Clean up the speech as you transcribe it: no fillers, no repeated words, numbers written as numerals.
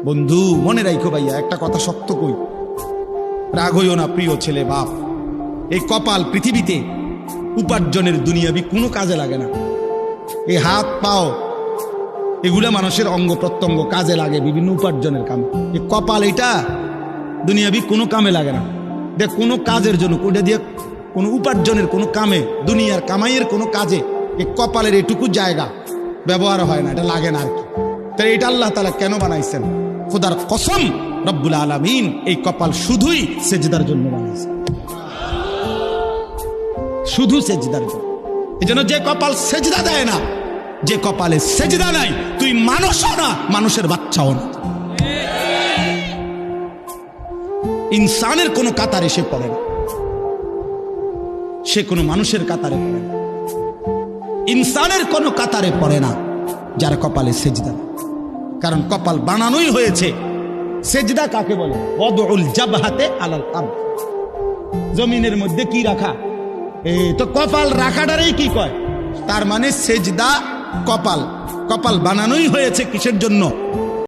বন্ধু মনে রাখো ভাইয়া, একটা কথা শক্ত কই, রাগ হইও না প্রিয় ছেলে বাপ। এই কপাল পৃথিবীতে উপার্জনের দুনিয়াবি কোনো কাজে লাগে না। এই হাত পাও এগুলা মানুষের অঙ্গ প্রত্যঙ্গ কাজে লাগে বিভিন্ন উপার্জনের কামে। এই কপাল এটা দুনিয়াবি কোনো কামে লাগে না। দেখ কোনো কাজের জন্য ওটা দিয়ে কোনো উপার্জনের কোনো কামে, দুনিয়ার কামাইয়ের কোনো কাজে এই কপালের এটুকু জায়গা ব্যবহার হয় না, এটা লাগে না আর কি। তাই এটা আল্লাহ তাআলা কেন বানাইছেন? খোদার কসম রব্বুল আলামিন এই কপাল শুধুই সেজদার জন্য বানাইছেন, শুধু সেজদার জন্য। এই জন্য যে কপাল সেজদা দেয় না, যে কপালে সেজদা নাই, তুই মানুষও না, মানুষের বাচ্চাও না। ইনসানের কোনো কাতারে সে পড়ে না, সে কোনো মানুষের কাতারে পড়ে না। ইনসানের কোনো কাতারে পড়ে না যার কপালে সেজদা। কারণ কপাল বানানোই হয়েছে। সেজদা কাকে বলে? ওয়াদউল জাবহাতে আলাল আরদ, জমিনের মধ্যে কি রাখা, এই তো কপাল রাখাটারই কি কয়। তার মানে সেজদা কপাল, কপাল বানানোই হয়েছে কিসের জন্য?